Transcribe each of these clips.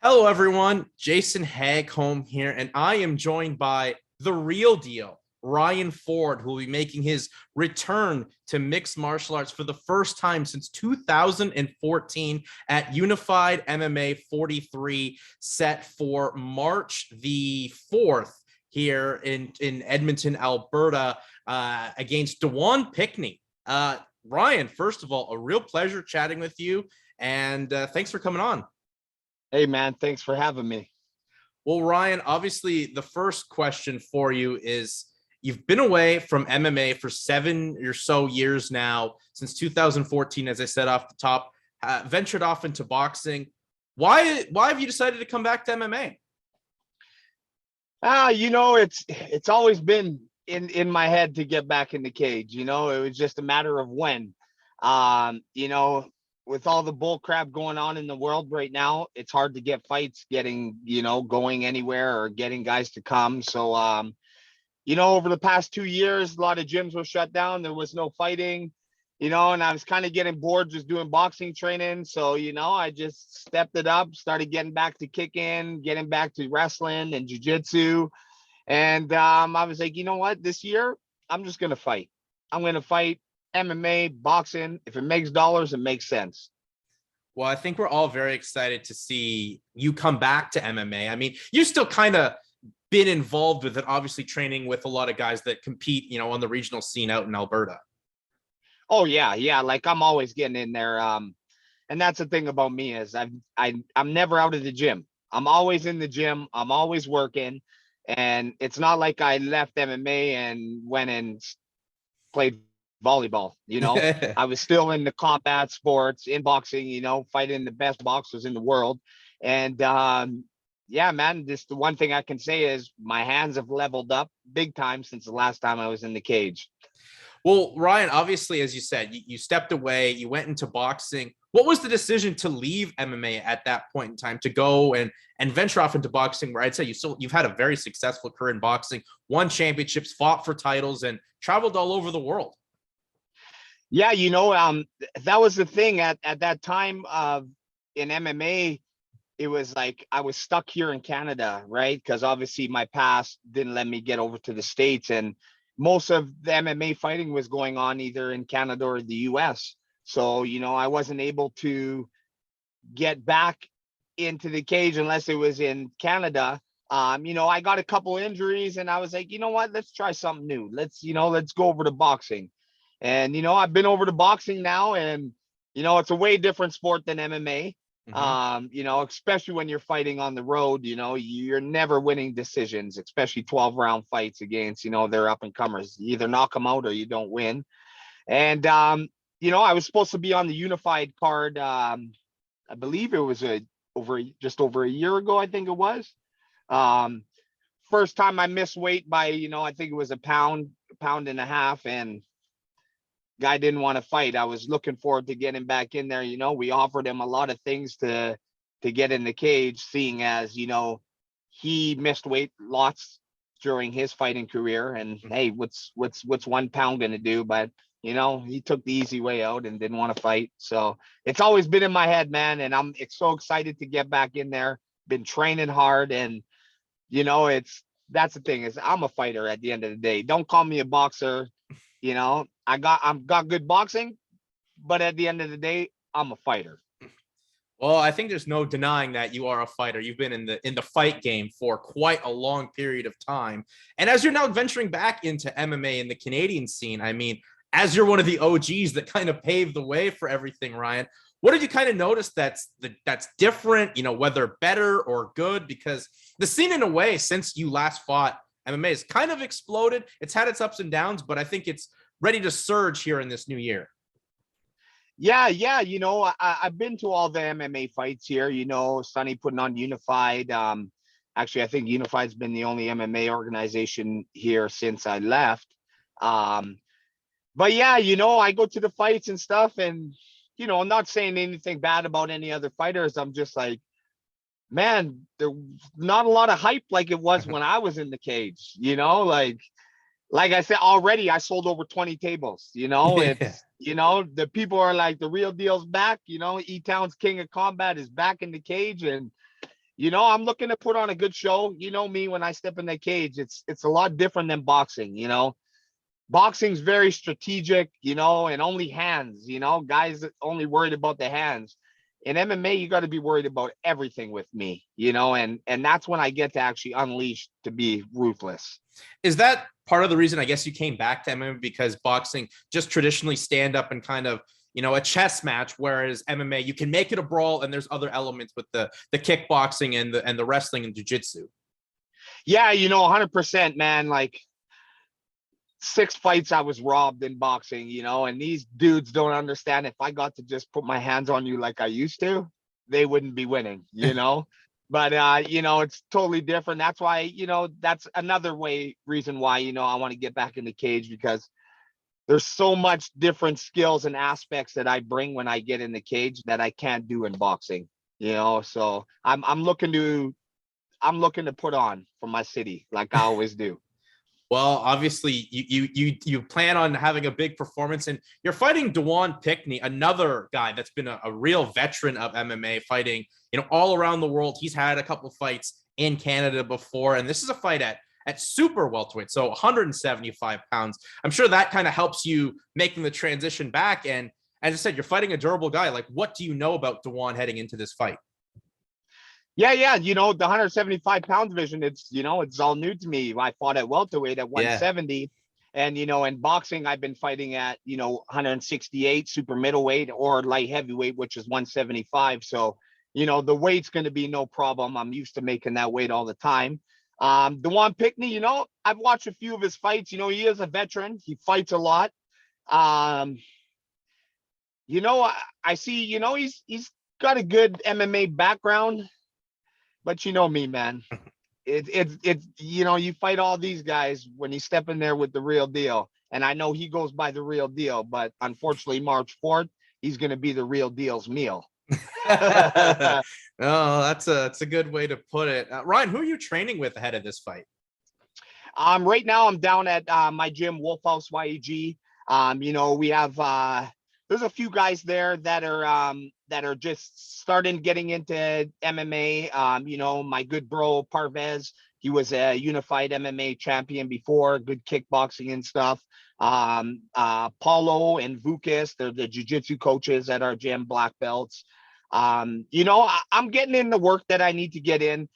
Hello, everyone. Jason Hagholm here, and I am joined by the real deal, Ryan Ford, who will be making his return to mixed martial arts for the first time since 2014 at Unified MMA 43, set for March the 4th here in Edmonton, Alberta, against Dawond Pickney. Ryan, first of all, a real pleasure chatting with you, and thanks for coming on. Hey, man, thanks for having me. Well, Ryan, obviously, the first question for you is you've been away from MMA for 7 or so years now, since 2014, as I said off the top, ventured off into boxing. Why have you decided to come back to MMA? It's always been in my head to get back in the cage. It was just a matter of when. With all the bull crap going on in the world right now, it's hard to get fights going anywhere or getting guys to come. So, over the past 2 years, a lot of gyms were shut down. There was no fighting, and I was kind of getting bored just doing boxing training. So, I just stepped it up, started getting back to kicking, getting back to wrestling and jiu-jitsu. And I was like, you know what, this year, I'm just going to fight. I'm going to fight MMA, boxing. If it makes dollars, it makes sense. Well, I think we're all very excited to see you come back to MMA. I mean, you still kind of been involved with it, obviously training with a lot of guys that compete, on the regional scene out in Alberta. Oh yeah. Like I'm always getting in there. And that's the thing about me is I'm never out of the gym. I'm always in the gym. I'm always working. And it's not like I left MMA and went and played volleyball. I was still in the combat sports, in boxing, fighting the best boxers in the world. And yeah, man, just the one thing I can say is my hands have leveled up big time since the last time I was in the cage. Well, Ryan, obviously, as you said, you stepped away, you went into boxing. What was the decision to leave MMA at that point in time to go and venture off into boxing, where I'd say you've had a very successful career in boxing, won championships, fought for titles, and traveled all over the world? Yeah, that was the thing at that time in MMA. It was like I was stuck here in Canada, right? Because obviously my past didn't let me get over to the States, and most of the MMA fighting was going on either in Canada or the US. So, I wasn't able to get back into the cage unless it was in Canada. I got a couple injuries and I was like, you know what, let's try something new. Let's go over to boxing. And, I've been over to boxing now, and, it's a way different sport than MMA. Especially when you're fighting on the road, you're never winning decisions, especially 12-round fights against, they're up and comers. You either knock them out or you don't win. And, I was supposed to be on the unified card. I believe it was just over a year ago, I think it was. First time I missed weight by, I think it was a pound and a half, and guy didn't want to fight. I was looking forward to getting back in there. We offered him a lot of things to get in the cage, seeing as, he missed weight lots during his fighting career. And hey, what's 1 pound going to do? But, he took the easy way out and didn't want to fight. So it's always been in my head, man. And I'm so excited to get back in there. Been training hard. And, that's the thing is I'm a fighter at the end of the day. Don't call me a boxer. I got good boxing, but at the end of the day, I'm a fighter. Well, I think there's no denying that you are a fighter. You've been in the fight game for quite a long period of time. And as you're now venturing back into MMA in the Canadian scene, I mean, as you're one of the OGs that kind of paved the way for everything, Ryan, what did you kind of notice that's different, whether better or good? Because the scene, in a way, since you last fought MMA, has kind of exploded. It's had its ups and downs, but I think it's ready to surge here in this new year. Yeah. I've been to all the MMA fights here, Sonny putting on Unified. Actually, I think Unified's been the only MMA organization here since I left. But yeah, I go to the fights and stuff, and, I'm not saying anything bad about any other fighters. I'm just like, man, there's not a lot of hype like it was when I was in the cage, like I said, already I sold over 20 tables, it's, the people are like, the real deal's back, E-Town's King of Combat is back in the cage. And, I'm looking to put on a good show. You know me, when I step in the cage, it's a lot different than boxing. Boxing's very strategic, and only hands, guys that only worried about the hands. In MMA, you got to be worried about everything with me, and that's when I get to actually unleash, to be ruthless. Is that part of the reason I guess you came back to MMA, because boxing just traditionally stand up and kind of, a chess match, whereas MMA you can make it a brawl, and there's other elements with the kickboxing and the wrestling and jiu-jitsu. Yeah, 100%, man. Like, 6 fights I was robbed in boxing, and these dudes don't understand. If I got to just put my hands on you like I used to, they wouldn't be winning. But it's totally different. That's why, that's another reason why, I want to get back in the cage, because there's so much different skills and aspects that I bring when I get in the cage that I can't do in boxing. So I'm looking to put on for my city, like I always do. Well, obviously, you plan on having a big performance, and you're fighting Dawond Pickney, another guy that's been a real veteran of MMA, fighting all around the world. He's had a couple of fights in Canada before, and this is a fight at super welterweight, so 175 pounds. I'm sure that kind of helps you making the transition back. And as I said, you're fighting a durable guy. Like, what do you know about Dawond heading into this fight? Yeah. The 175-pound division, it's all new to me. I fought at welterweight at Yeah. 170. And, in boxing, I've been fighting at, 168 super middleweight, or light heavyweight, which is 175. So, the weight's going to be no problem. I'm used to making that weight all the time. Dawond Pickney, I've watched a few of his fights. He is a veteran. He fights a lot. Um, I see, he's got a good MMA background. But me, man. You fight all these guys when you step in there with the real deal. And I know he goes by the real deal, but unfortunately, March 4th, he's going to be the real deal's meal. Oh, that's a good way to put it. Ryan, who are you training with ahead of this fight? Right now I'm down at my gym, Wolf House YEG. We have there's a few guys there that are just starting getting into MMA. My good bro Parvez, he was a unified MMA champion before, good kickboxing and stuff. Paulo and Vukas, they're the jiu-jitsu coaches at our gym, black belts. I'm getting in the work that I need to get in.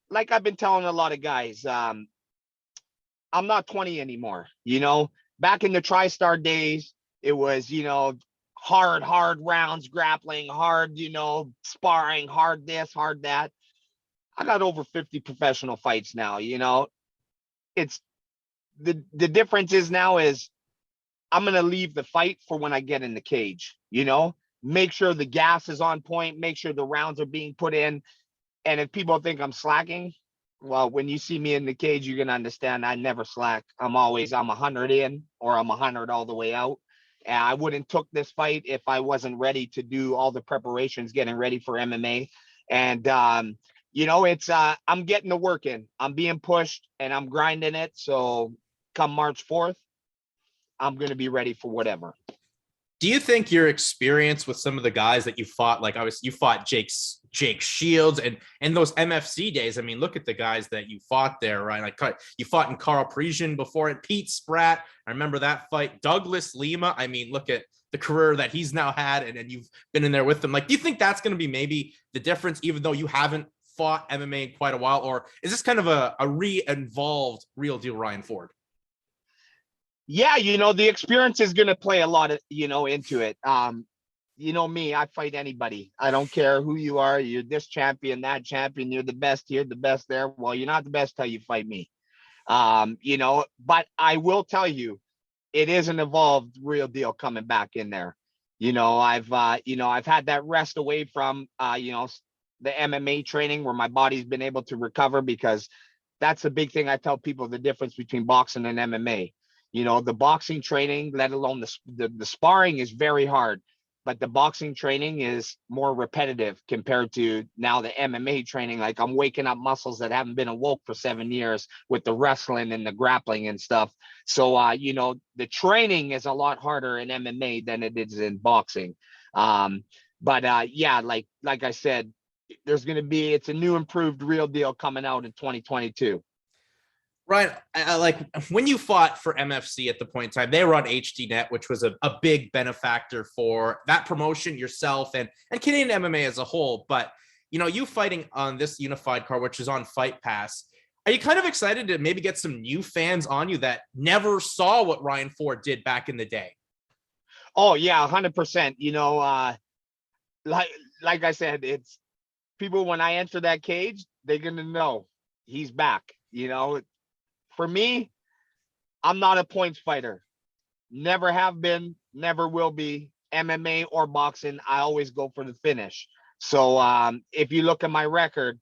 Like I've been telling a lot of guys, I'm not 20 anymore. Back in the TriStar days, it was, hard rounds, grappling, hard, sparring, hard this, hard that. I got over 50 professional fights now. It's the difference is now is I'm going to leave the fight for when I get in the cage, make sure the gas is on point, make sure the rounds are being put in. And if people think I'm slacking, well, when you see me in the cage, you're going to understand I never slack. I'm 100 in, or I'm 100 all the way out. And I wouldn't took this fight if I wasn't ready to do all the preparations, getting ready for MMA. And, it's, I'm getting the work in. I'm being pushed and I'm grinding it. So come March 4th, I'm going to be ready for whatever. Do you think your experience with some of the guys that you fought, like obviously you fought Jake Shields and those MFC days? I mean, look at the guys that you fought there, right? Like you fought in Carl Parisian before it, Pete Spratt. I remember that fight. Douglas Lima. I mean, look at the career that he's now had, and you've been in there with them. Like, do you think that's going to be maybe the difference, even though you haven't fought MMA in quite a while, or is this kind of a re-involved real deal Ryan Ford? Yeah, the experience is going to play a lot of, into it. Me, I fight anybody. I don't care who you are. You're this champion, that champion. You're the best here, the best there. Well, you're not the best till you fight me. But I will tell you, it is an evolved real deal coming back in there. I've had that rest away from, the MMA training where my body's been able to recover, because that's the big thing I tell people, the difference between boxing and MMA. The boxing training, let alone the sparring, is very hard, but the boxing training is more repetitive compared to now the MMA training. Like, I'm waking up muscles that haven't been awoke for 7 years with the wrestling and the grappling and stuff. So, the training is a lot harder in MMA than it is in boxing. But yeah, like I said, it's a new improved real deal coming out in 2022. Ryan, I like when you fought for MFC at the point in time, they were on HDNet, which was a big benefactor for that promotion, yourself, and Canadian MMA as a whole. But, you fighting on this unified card, which is on Fight Pass, are you kind of excited to maybe get some new fans on you that never saw what Ryan Ford did back in the day? Oh yeah, 100%. Like I said, it's people when I enter that cage, they're gonna know he's back. For me, I'm not a points fighter. Never have been, never will be. MMA or boxing, I always go for the finish. So if you look at my record,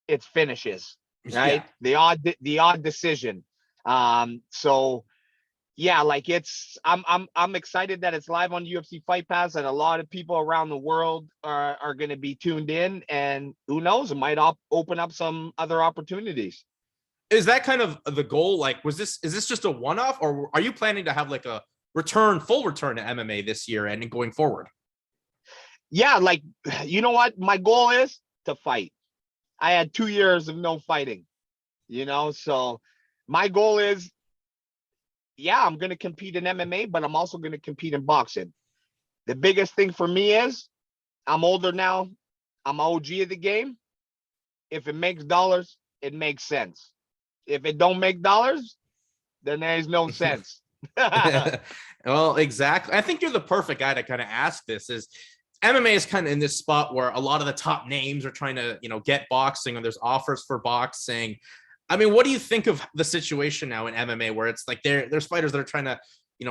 it's finishes, right? Yeah. The odd decision. So yeah, like I'm excited that it's live on UFC Fight Pass, and a lot of people around the world are going to be tuned in, and who knows, it might open up some other opportunities. Is that kind of the goal? Like, is this just a one-off, or are you planning to have like a full return to MMA this year and going forward? Yeah, like, you know what? My goal is to fight. I had 2 years of no fighting, so my goal is, yeah, I'm going to compete in MMA, but I'm also going to compete in boxing. The biggest thing for me is I'm older now. I'm OG of the game. If it makes dollars, it makes sense. If it don't make dollars, then there's no sense. Well, exactly. I think you're the perfect guy to kind of ask this. Is MMA is kind of in this spot where a lot of the top names are trying to, get boxing, and there's offers for boxing. I mean, what do you think of the situation now in MMA where it's like there's fighters that are trying to,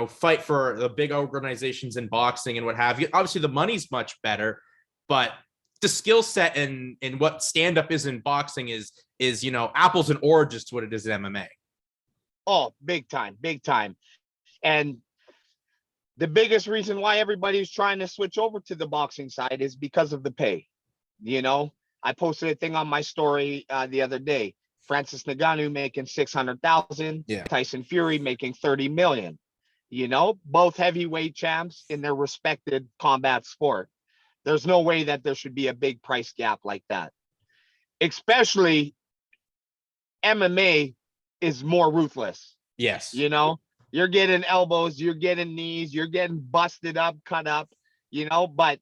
fight for the big organizations in boxing and what have you? Obviously, the money's much better, but the skill set and what stand-up is in boxing is apples and oranges to what it is in MMA. Oh, big time, big time. And the biggest reason why everybody's trying to switch over to the boxing side is because of the pay. I posted a thing on my story the other day. Francis Ngannou making 600,000, Yeah. Tyson Fury making 30 million. Both heavyweight champs in their respected combat sport. There's no way that there should be a big price gap like that. Especially MMA is more ruthless. Yes. You're getting elbows, you're getting knees, you're getting busted up, cut up, but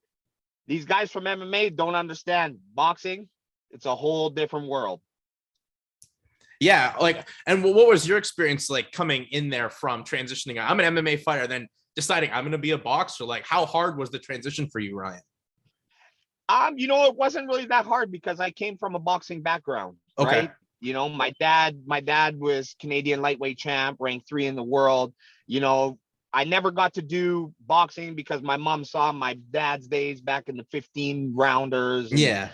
these guys from MMA don't understand boxing. It's a whole different world. Yeah, and what was your experience like coming in there from transitioning? I'm an MMA fighter, then deciding I'm going to be a boxer. Like, how hard was the transition for you, Ryan? It wasn't really that hard because I came from a boxing background, Okay. right? My dad was Canadian lightweight champ, ranked 3 in the world. I never got to do boxing because my mom saw my dad's days back in the 15 rounders. And, Yeah.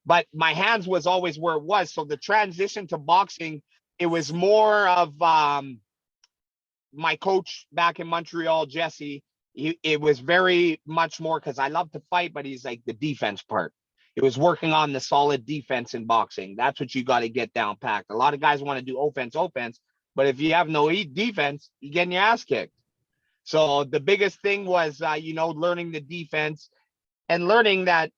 but my hands was always where it was. So the transition to boxing, it was more of my coach back in Montreal, Jesse. It was very much more because I love to fight, but he's like the defense part. It was working on the solid defense in boxing. That's what you got to get down packed. A lot of guys want to do offense, but if you have no defense, you're getting your ass kicked. So the biggest thing was, learning the defense and learning that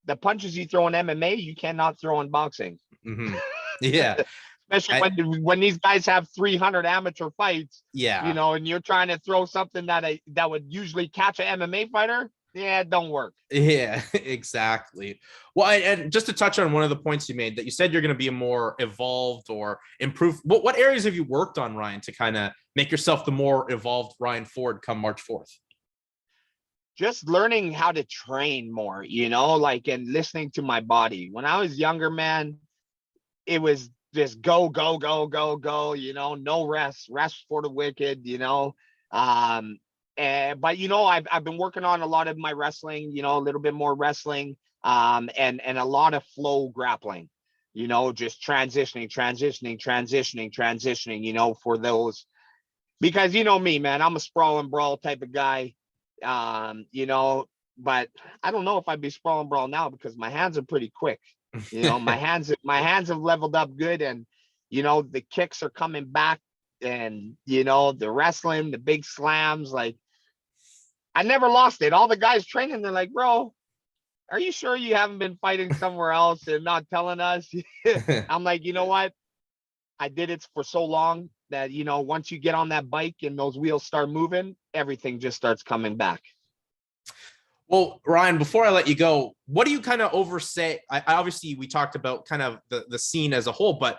the punches you throw in MMA, you cannot throw in boxing. Mm-hmm. Yeah. Especially when these guys have 300 amateur fights. Yeah. And you're trying to throw something that would usually catch an MMA fighter. Yeah, it don't work. Yeah, exactly. Well, and just to touch on one of the points you made, that you said you're going to be a more evolved or improved. What areas have you worked on, Ryan, to kind of make yourself the more evolved Ryan Ford come March 4th? Just learning how to train more, and listening to my body. When I was younger, man, it was just go, go, go, go, go, no rest for the wicked, but I've been working on a lot of my wrestling, a little bit more wrestling, and a lot of flow grappling, just transitioning, for those, because me, man, I'm a sprawl and brawl type of guy, but I don't know if I'd be sprawl and brawl now because my hands are pretty quick. My hands have leveled up good, and the kicks are coming back, and the wrestling, the big slams, like I never lost it. All the guys training, they're like, bro, are you sure you haven't been fighting somewhere else and not telling us? I'm like, you know what? I did it for so long that, once you get on that bike and those wheels start moving, everything just starts coming back. Well, Ryan, before I let you go, what do you kind of oversay? Obviously, we talked about kind of the scene as a whole, but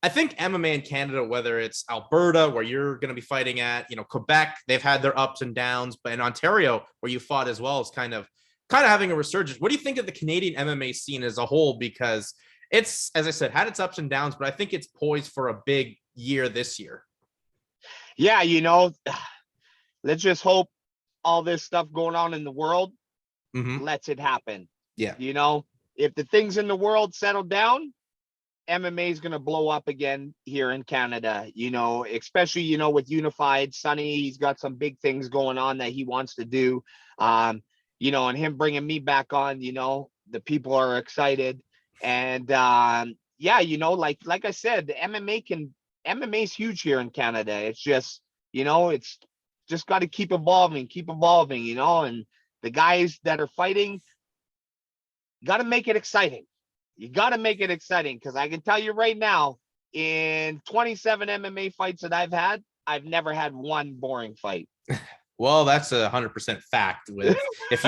I think MMA in Canada, whether it's Alberta, where you're going to be fighting at, Quebec, they've had their ups and downs, but in Ontario, where you fought as well, is kind of having a resurgence. What do you think of the Canadian MMA scene as a whole? Because it's, as I said, had its ups and downs, but I think it's poised for a big year this year. Yeah, let's just hope all this stuff going on in the world lets it happen. Yeah. If the things in the world settle down, MMA is going to blow up again here in Canada, especially, with Unified Sonny. He's got some big things going on that he wants to do. And him bringing me back on, the people are excited. And yeah, like I said, the MMA is huge here in Canada. It's just, it's just got to keep evolving, and the guys that are fighting got to make it exciting. You got to make it exciting, because I can tell you right now, in 27 MMA fights that I've had, I've never had one boring fight. Well, that's 100% fact. With if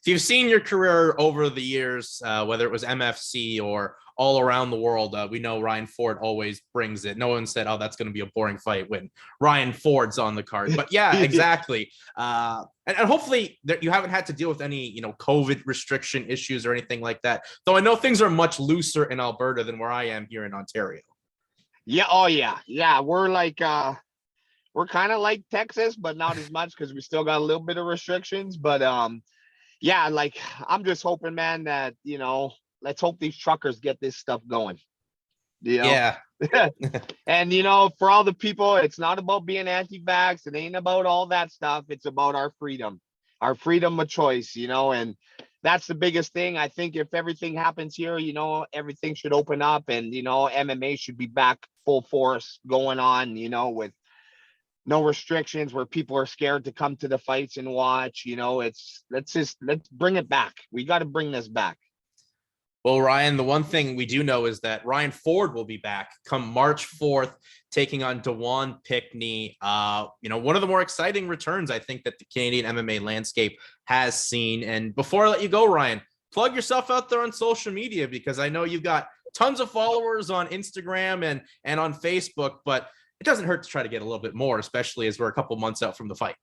you've seen your career over the years, whether it was MFC or all around the world, we know Ryan Ford always brings it. No one said, "Oh, that's going to be a boring fight" when Ryan Ford's on the card. But yeah, exactly. And hopefully you haven't had to deal with any COVID restriction issues or anything like that. Though I know things are much looser in Alberta than where I am here in Ontario. Yeah. Oh yeah. We're like. We're kind of like Texas, but not as much, because we still got a little bit of restrictions. But yeah, like, I'm just hoping, man, that let's hope these truckers get this stuff going. Yeah. And for all the people, it's not about being anti-vax. It ain't about all that stuff. It's about our freedom of choice. And that's the biggest thing. I think if everything happens here, everything should open up, and MMA should be back full force going on. With no restrictions, where people are scared to come to the fights and watch. Let's bring it back. We got to bring this back. Well, Ryan, the one thing we do know is that Ryan Ford will be back come March 4th, taking on Dawond Pickney. One of the more exciting returns, I think, that the Canadian MMA landscape has seen. And before I let you go, Ryan, plug yourself out there on social media, because I know you've got tons of followers on Instagram and on Facebook, but it doesn't hurt to try to get a little bit more, especially as we're a couple months out from the fight.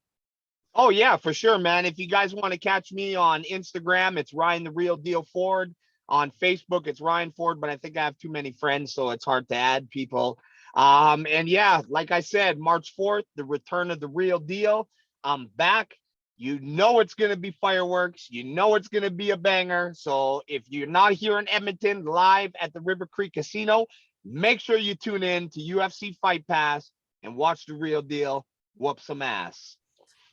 Oh yeah, for sure, man. If you guys want to catch me on Instagram, it's Ryan the Real Deal Ford. On Facebook, it's Ryan Ford, but I think I have too many friends, so it's hard to add people. And yeah, like I said, March 4th, the return of the Real Deal. I'm back. It's going to be fireworks. It's going to be a banger. So if you're not here in Edmonton live at the River Creek Casino, make sure you tune in to UFC Fight Pass and watch the Real Deal whoop some ass.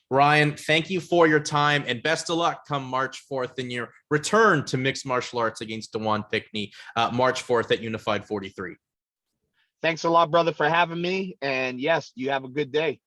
Ryan, thank you for your time, and best of luck come March 4th in your return to mixed martial arts against Dawond Pickney, March 4th at Unified 43. Thanks a lot, brother, for having me. And yes, you have a good day.